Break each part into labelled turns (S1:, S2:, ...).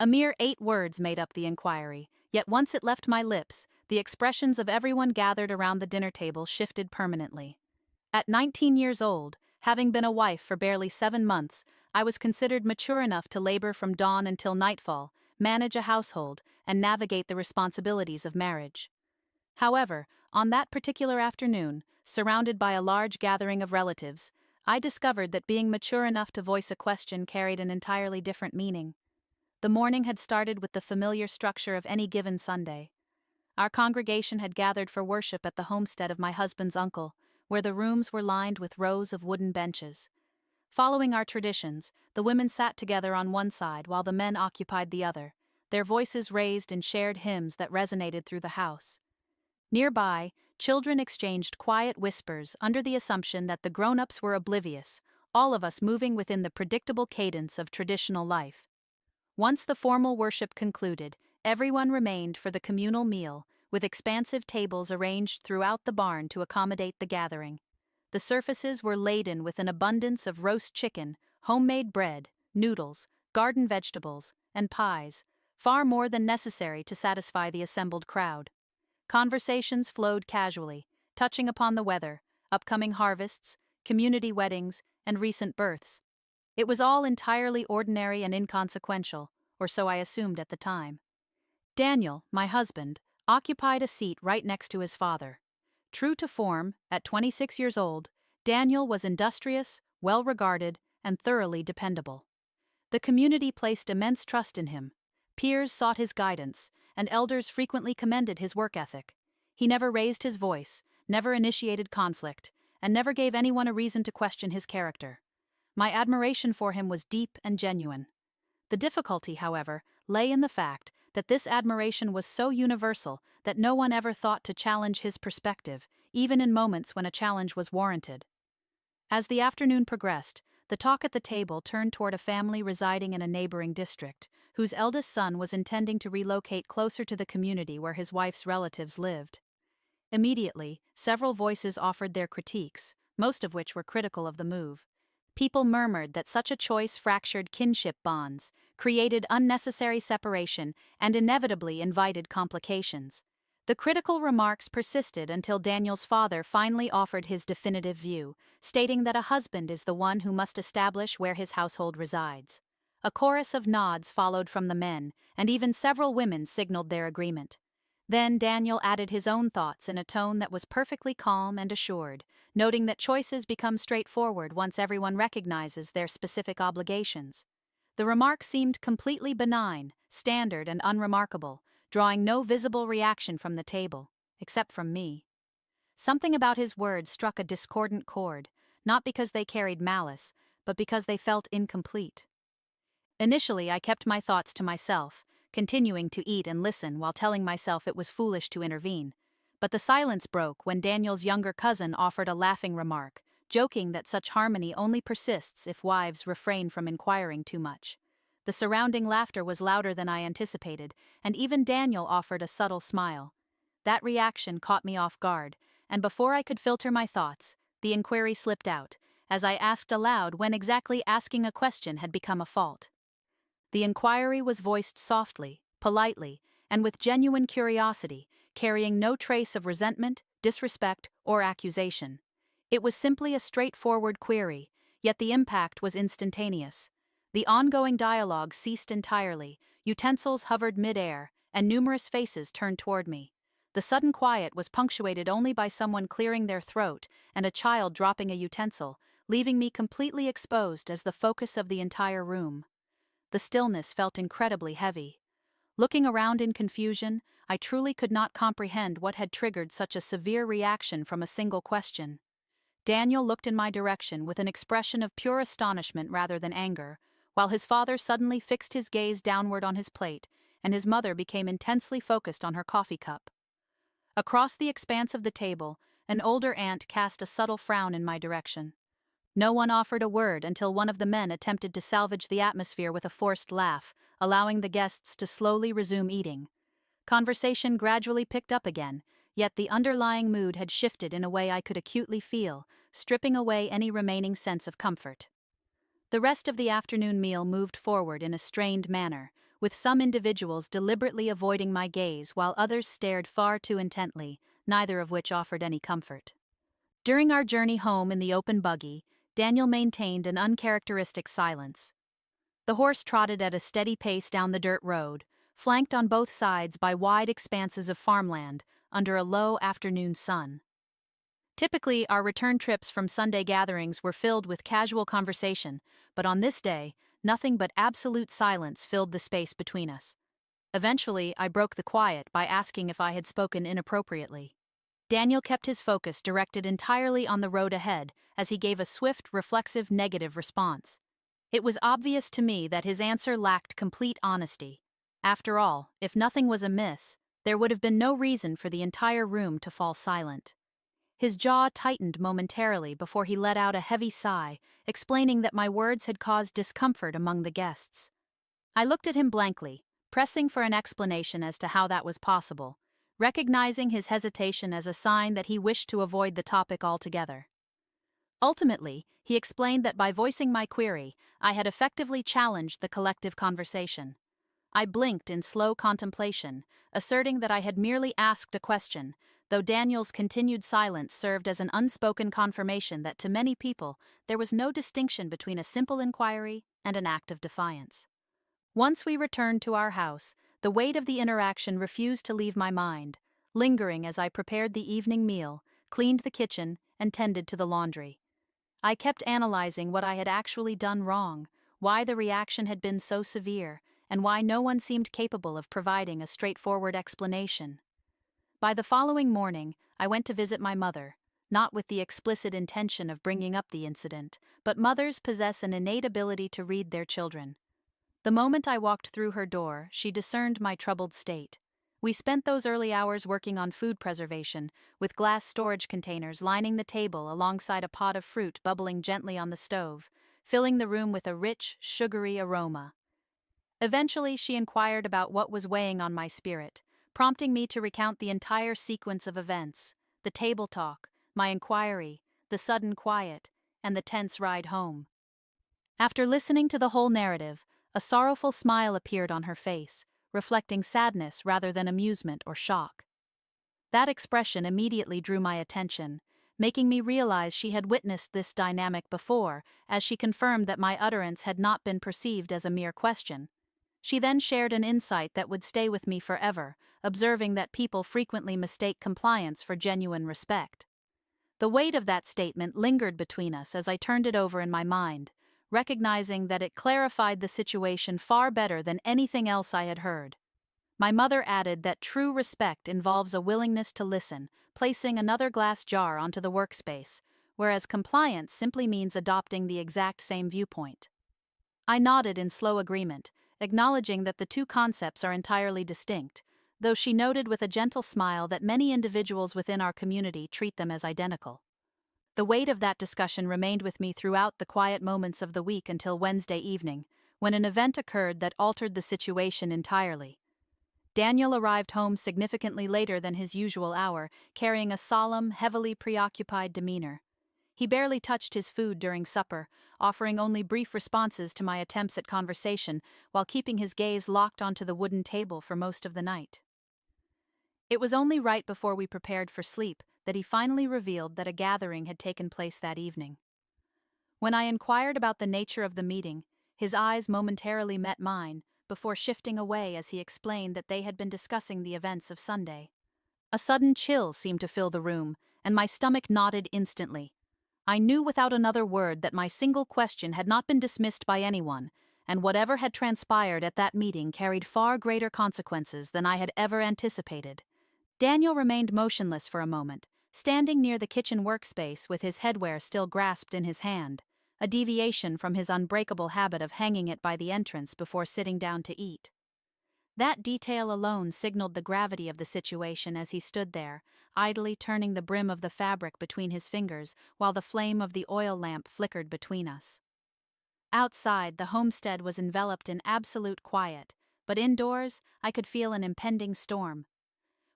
S1: A mere 8 words made up the inquiry, yet once it left my lips, the expressions of everyone gathered around the dinner table shifted permanently. At 19 years old, having been a wife for barely 7 months, I was considered mature enough to labor from dawn until nightfall, manage a household, and navigate the responsibilities of marriage. However, on that particular afternoon, surrounded by a large gathering of relatives, I discovered that being mature enough to voice a question carried an entirely different meaning. The morning had started with the familiar structure of any given Sunday. Our congregation had gathered for worship at the homestead of my husband's uncle, where the rooms were lined with rows of wooden benches. Following our traditions, the women sat together on one side while the men occupied the other, their voices raised in shared hymns that resonated through the house. Nearby, children exchanged quiet whispers under the assumption that the grown-ups were oblivious, all of us moving within the predictable cadence of traditional life. Once the formal worship concluded, everyone remained for the communal meal, with expansive tables arranged throughout the barn to accommodate the gathering. The surfaces were laden with an abundance of roast chicken, homemade bread, noodles, garden vegetables, and pies, far more than necessary to satisfy the assembled crowd. Conversations flowed casually, touching upon the weather, upcoming harvests, community weddings, and recent births. It was all entirely ordinary and inconsequential, or so I assumed at the time. Daniel, my husband, occupied a seat right next to his father. True to form, at 26 years old, Daniel was industrious, well-regarded, and thoroughly dependable. The community placed immense trust in him. Peers sought his guidance, and elders frequently commended his work ethic. He never raised his voice, never initiated conflict, and never gave anyone a reason to question his character. My admiration for him was deep and genuine. The difficulty, however, lay in the fact that this admiration was so universal that no one ever thought to challenge his perspective, even in moments when a challenge was warranted. As the afternoon progressed, the talk at the table turned toward a family residing in a neighboring district, whose eldest son was intending to relocate closer to the community where his wife's relatives lived. Immediately, several voices offered their critiques, most of which were critical of the move. People murmured that such a choice fractured kinship bonds, created unnecessary separation, and inevitably invited complications. The critical remarks persisted until Daniel's father finally offered his definitive view, stating that a husband is the one who must establish where his household resides. A chorus of nods followed from the men, and even several women signaled their agreement. Then Daniel added his own thoughts in a tone that was perfectly calm and assured, noting that choices become straightforward once everyone recognizes their specific obligations. The remark seemed completely benign, standard, and unremarkable, drawing no visible reaction from the table, except from me. Something about his words struck a discordant chord, not because they carried malice, but because they felt incomplete. Initially, I kept my thoughts to myself, continuing to eat and listen while telling myself it was foolish to intervene. But the silence broke when Daniel's younger cousin offered a laughing remark, joking that such harmony only persists if wives refrain from inquiring too much. The surrounding laughter was louder than I anticipated, and even Daniel offered a subtle smile. That reaction caught me off guard, and before I could filter my thoughts, the inquiry slipped out, as I asked aloud when exactly asking a question had become a fault. The inquiry was voiced softly, politely, and with genuine curiosity, carrying no trace of resentment, disrespect, or accusation. It was simply a straightforward query, yet the impact was instantaneous. The ongoing dialogue ceased entirely, utensils hovered mid-air, and numerous faces turned toward me. The sudden quiet was punctuated only by someone clearing their throat and a child dropping a utensil, leaving me completely exposed as the focus of the entire room. The stillness felt incredibly heavy. Looking around in confusion, I truly could not comprehend what had triggered such a severe reaction from a single question. Daniel looked in my direction with an expression of pure astonishment rather than anger, while his father suddenly fixed his gaze downward on his plate, and his mother became intensely focused on her coffee cup. Across the expanse of the table, an older aunt cast a subtle frown in my direction. No one offered a word until one of the men attempted to salvage the atmosphere with a forced laugh, allowing the guests to slowly resume eating. Conversation gradually picked up again, yet the underlying mood had shifted in a way I could acutely feel, stripping away any remaining sense of comfort. The rest of the afternoon meal moved forward in a strained manner, with some individuals deliberately avoiding my gaze while others stared far too intently, neither of which offered any comfort. During our journey home in the open buggy, Daniel maintained an uncharacteristic silence. The horse trotted at a steady pace down the dirt road, flanked on both sides by wide expanses of farmland under a low afternoon sun. Typically, our return trips from Sunday gatherings were filled with casual conversation, but on this day, nothing but absolute silence filled the space between us. Eventually, I broke the quiet by asking if I had spoken inappropriately. Daniel kept his focus directed entirely on the road ahead as he gave a swift, reflexive negative response. It was obvious to me that his answer lacked complete honesty. After all, if nothing was amiss, there would have been no reason for the entire room to fall silent. His jaw tightened momentarily before he let out a heavy sigh, explaining that my words had caused discomfort among the guests. I looked at him blankly, pressing for an explanation as to how that was possible, recognizing his hesitation as a sign that he wished to avoid the topic altogether. Ultimately, he explained that by voicing my query, I had effectively challenged the collective conversation. I blinked in slow contemplation, asserting that I had merely asked a question, though Daniel's continued silence served as an unspoken confirmation that to many people there was no distinction between a simple inquiry and an act of defiance. Once we returned to our house, the weight of the interaction refused to leave my mind, lingering as I prepared the evening meal, cleaned the kitchen, and tended to the laundry. I kept analyzing what I had actually done wrong, why the reaction had been so severe, and why no one seemed capable of providing a straightforward explanation. By the following morning, I went to visit my mother, not with the explicit intention of bringing up the incident, but mothers possess an innate ability to read their children. The moment I walked through her door, she discerned my troubled state. We spent those early hours working on food preservation, with glass storage containers lining the table alongside a pot of fruit bubbling gently on the stove, filling the room with a rich, sugary aroma. Eventually, she inquired about what was weighing on my spirit, prompting me to recount the entire sequence of events: the table talk, my inquiry, the sudden quiet, and the tense ride home. After listening to the whole narrative, a sorrowful smile appeared on her face, reflecting sadness rather than amusement or shock. That expression immediately drew my attention, making me realize she had witnessed this dynamic before, as she confirmed that my utterance had not been perceived as a mere question. She then shared an insight that would stay with me forever, observing that people frequently mistake compliance for genuine respect. The weight of that statement lingered between us as I turned it over in my mind, recognizing that it clarified the situation far better than anything else I had heard. My mother added that true respect involves a willingness to listen, placing another glass jar onto the workspace, whereas compliance simply means adopting the exact same viewpoint. I nodded in slow agreement, acknowledging that the two concepts are entirely distinct, though she noted with a gentle smile that many individuals within our community treat them as identical. The weight of that discussion remained with me throughout the quiet moments of the week until Wednesday evening, when an event occurred that altered the situation entirely. Daniel arrived home significantly later than his usual hour, carrying a solemn, heavily preoccupied demeanor. He barely touched his food during supper, offering only brief responses to my attempts at conversation while keeping his gaze locked onto the wooden table for most of the night. It was only right before we prepared for sleep that he finally revealed that a gathering had taken place that evening. When I inquired about the nature of the meeting, his eyes momentarily met mine, before shifting away as he explained that they had been discussing the events of Sunday. A sudden chill seemed to fill the room, and my stomach knotted instantly. I knew without another word that my single question had not been dismissed by anyone, and whatever had transpired at that meeting carried far greater consequences than I had ever anticipated. Daniel remained motionless for a moment, standing near the kitchen workspace with his headwear still grasped in his hand, a deviation from his unbreakable habit of hanging it by the entrance before sitting down to eat. That detail alone signaled the gravity of the situation as he stood there, idly turning the brim of the fabric between his fingers while the flame of the oil lamp flickered between us. Outside, the homestead was enveloped in absolute quiet, but indoors, I could feel an impending storm.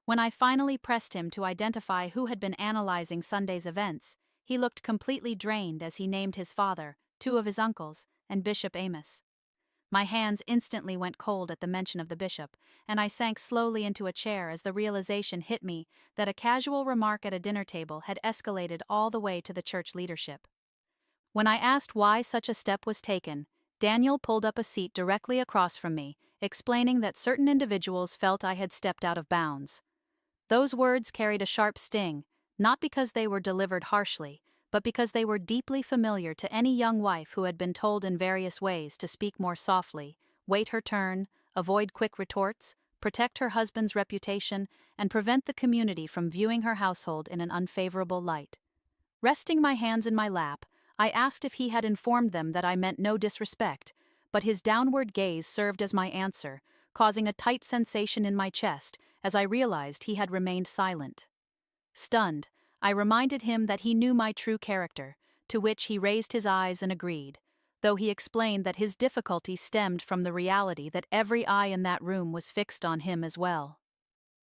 S1: When I finally pressed him to identify who had been analyzing Sunday's events, he looked completely drained as he named his father, two of his uncles, and Bishop Amos. My hands instantly went cold at the mention of the bishop, and I sank slowly into a chair as the realization hit me that a casual remark at a dinner table had escalated all the way to the church leadership. When I asked why such a step was taken, Daniel pulled up a seat directly across from me, explaining that certain individuals felt I had stepped out of bounds. Those words carried a sharp sting, not because they were delivered harshly, but because they were deeply familiar to any young wife who had been told in various ways to speak more softly, wait her turn, avoid quick retorts, protect her husband's reputation, and prevent the community from viewing her household in an unfavorable light. Resting my hands in my lap, I asked if he had informed them that I meant no disrespect, but his downward gaze served as my answer, causing a tight sensation in my chest as I realized he had remained silent. Stunned, I reminded him that he knew my true character, to which he raised his eyes and agreed, though he explained that his difficulty stemmed from the reality that every eye in that room was fixed on him as well.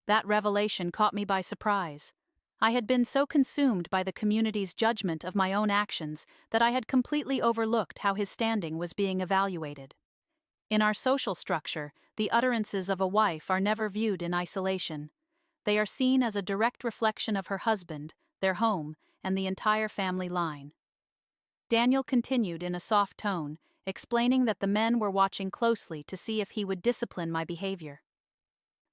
S1: That revelation caught me by surprise. I had been so consumed by the community's judgment of my own actions that I had completely overlooked how his standing was being evaluated. In our social structure, the utterances of a wife are never viewed in isolation. They are seen as a direct reflection of her husband, their home, and the entire family line. Daniel continued in a soft tone, explaining that the men were watching closely to see if he would discipline my behavior.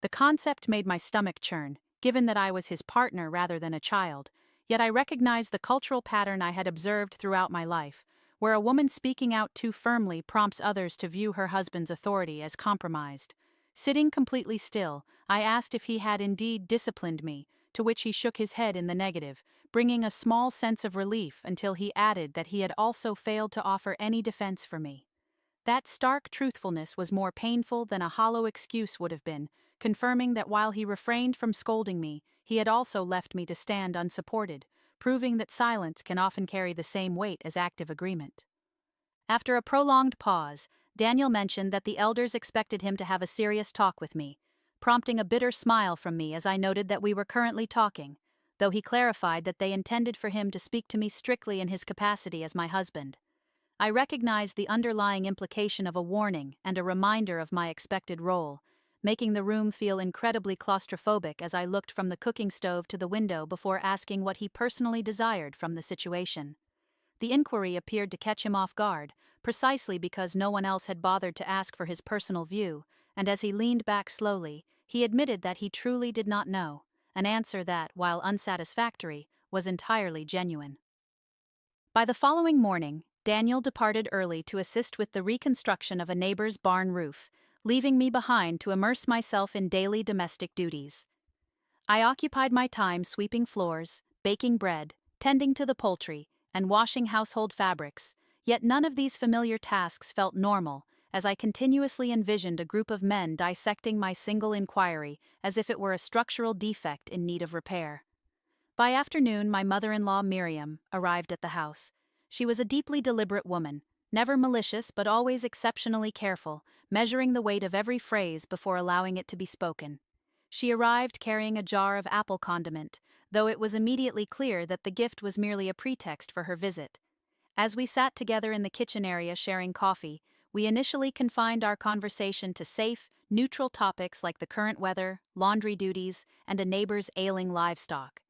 S1: The concept made my stomach churn, given that I was his partner rather than a child, yet I recognized the cultural pattern I had observed throughout my life, where a woman speaking out too firmly prompts others to view her husband's authority as compromised. Sitting completely still, I asked if he had indeed disciplined me, to which he shook his head in the negative, bringing a small sense of relief until he added that he had also failed to offer any defense for me. That stark truthfulness was more painful than a hollow excuse would have been, confirming that while he refrained from scolding me, he had also left me to stand unsupported, proving that silence can often carry the same weight as active agreement. After a prolonged pause, Daniel mentioned that the elders expected him to have a serious talk with me, prompting a bitter smile from me as I noted that we were currently talking, though he clarified that they intended for him to speak to me strictly in his capacity as my husband. I recognized the underlying implication of a warning and a reminder of my expected role, making the room feel incredibly claustrophobic as I looked from the cooking stove to the window before asking what he personally desired from the situation. The inquiry appeared to catch him off guard, precisely because no one else had bothered to ask for his personal view, and as he leaned back slowly, he admitted that he truly did not know, an answer that, while unsatisfactory, was entirely genuine. By the following morning, Daniel departed early to assist with the reconstruction of a neighbor's barn roof, leaving me behind to immerse myself in daily domestic duties. I occupied my time sweeping floors, baking bread, tending to the poultry, and washing household fabrics, yet none of these familiar tasks felt normal, as I continuously envisioned a group of men dissecting my single inquiry as if it were a structural defect in need of repair. By afternoon, my mother-in-law Miriam arrived at the house. She was a deeply deliberate woman, never malicious but always exceptionally careful, measuring the weight of every phrase before allowing it to be spoken. She arrived carrying a jar of apple condiment, though it was immediately clear that the gift was merely a pretext for her visit. As we sat together in the kitchen area sharing coffee, we initially confined our conversation to safe, neutral topics like the current weather, laundry duties, and a neighbor's ailing livestock.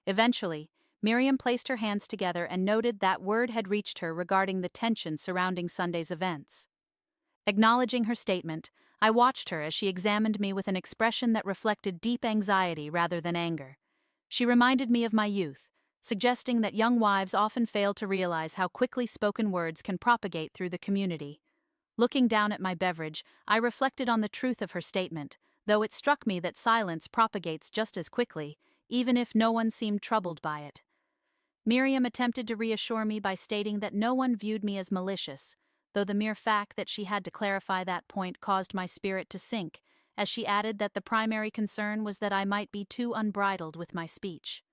S1: Eventually, Miriam placed her hands together and noted that word had reached her regarding the tension surrounding Sunday's events. Acknowledging her statement, I watched her as she examined me with an expression that reflected deep anxiety rather than anger. She reminded me of my youth, suggesting that young wives often fail to realize how quickly spoken words can propagate through the community. Looking down at my beverage, I reflected on the truth of her statement, though it struck me that silence propagates just as quickly, even if no one seemed troubled by it. Miriam attempted to reassure me by stating that no one viewed me as malicious, though the mere fact that she had to clarify that point caused my spirit to sink, as she added that the primary concern was that I might be too unbridled with my speech.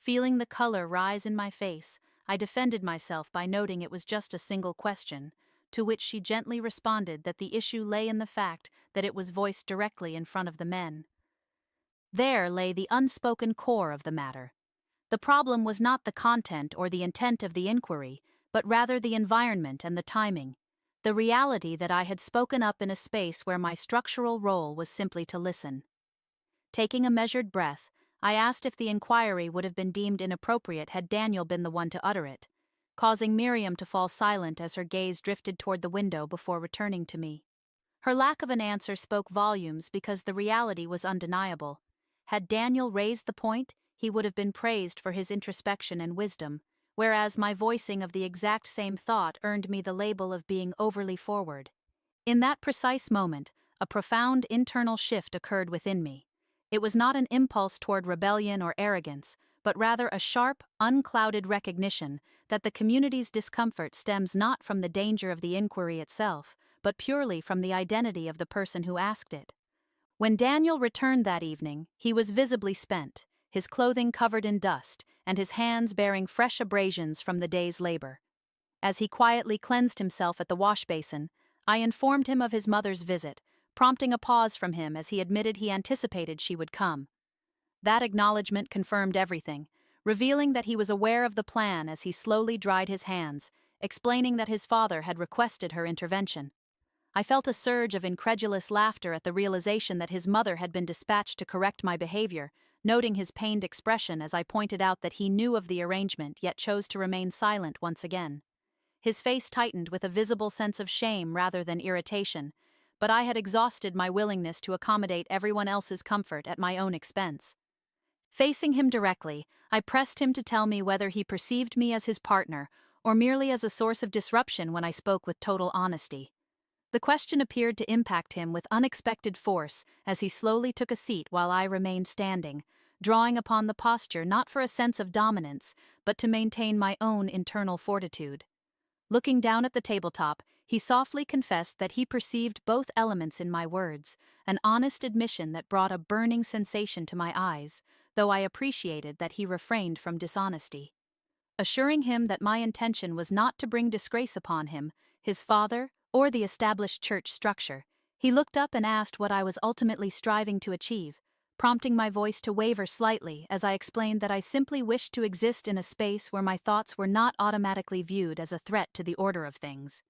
S1: Feeling the color rise in my face, I defended myself by noting it was just a single question, to which she gently responded that the issue lay in the fact that it was voiced directly in front of the men. There lay the unspoken core of the matter. The problem was not the content or the intent of the inquiry, but rather the environment and the timing. the reality that I had spoken up in a space where my structural role was simply to listen. Taking a measured breath, I asked if the inquiry would have been deemed inappropriate had Daniel been the one to utter it, causing Miriam to fall silent as her gaze drifted toward the window before returning to me. Her lack of an answer spoke volumes because the reality was undeniable. Had Daniel raised the point, he would have been praised for his introspection and wisdom, whereas my voicing of the exact same thought earned me the label of being overly forward. In that precise moment, a profound internal shift occurred within me. It was not an impulse toward rebellion or arrogance, but rather a sharp, unclouded recognition that the community's discomfort stems not from the danger of the inquiry itself, but purely from the identity of the person who asked it. When Daniel returned that evening, he was visibly spent, his clothing covered in dust, and his hands bearing fresh abrasions from the day's labor. As he quietly cleansed himself at the wash basin, I informed him of his mother's visit, prompting a pause from him as he admitted he anticipated she would come. That acknowledgement confirmed everything, revealing that he was aware of the plan as he slowly dried his hands, explaining that his father had requested her intervention. I felt a surge of incredulous laughter at the realization that his mother had been dispatched to correct my behavior, noting his pained expression as I pointed out that he knew of the arrangement yet chose to remain silent once again. His face tightened with a visible sense of shame rather than irritation, but I had exhausted my willingness to accommodate everyone else's comfort at my own expense. Facing him directly, I pressed him to tell me whether he perceived me as his partner or merely as a source of disruption when I spoke with total honesty. The question appeared to impact him with unexpected force as he slowly took a seat while I remained standing, drawing upon the posture not for a sense of dominance, but to maintain my own internal fortitude. Looking down at the tabletop, he softly confessed that he perceived both elements in my words, an honest admission that brought a burning sensation to my eyes, though I appreciated that he refrained from dishonesty. Assuring him that my intention was not to bring disgrace upon him, his father, or the established church structure, he looked up and asked what I was ultimately striving to achieve, prompting my voice to waver slightly as I explained that I simply wished to exist in a space where my thoughts were not automatically viewed as a threat to the order of things.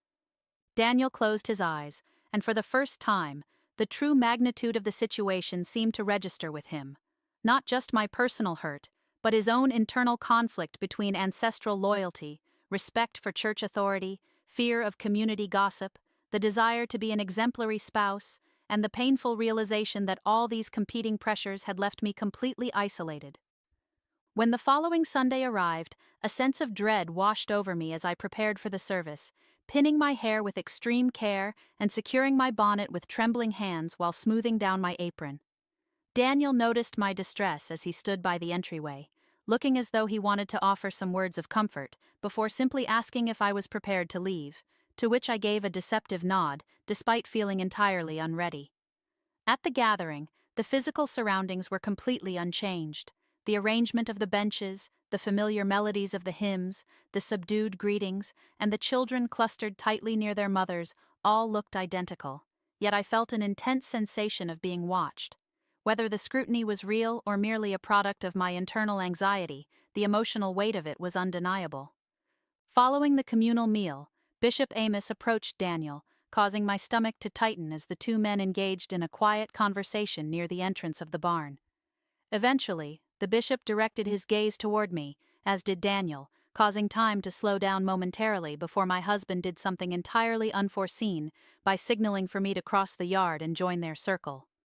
S1: Daniel closed his eyes, and for the first time, the true magnitude of the situation seemed to register with him. Not just my personal hurt, but his own internal conflict between ancestral loyalty, respect for church authority, fear of community gossip, the desire to be an exemplary spouse, and the painful realization that all these competing pressures had left me completely isolated. When the following Sunday arrived, a sense of dread washed over me as I prepared for the service, pinning my hair with extreme care and securing my bonnet with trembling hands while smoothing down my apron. Daniel noticed my distress as he stood by the entryway, looking as though he wanted to offer some words of comfort, before simply asking if I was prepared to leave, to which I gave a deceptive nod, despite feeling entirely unready. At the gathering, the physical surroundings were completely unchanged. The arrangement of the benches, the familiar melodies of the hymns, the subdued greetings, and the children clustered tightly near their mothers all looked identical, yet I felt an intense sensation of being watched. Whether the scrutiny was real or merely a product of my internal anxiety, the emotional weight of it was undeniable. Following the communal meal, Bishop Amos approached Daniel, causing my stomach to tighten as the two men engaged in a quiet conversation near the entrance of the barn. Eventually, the bishop directed his gaze toward me, as did Daniel, causing time to slow down momentarily before my husband did something entirely unforeseen by signaling for me to cross the yard and join their circle.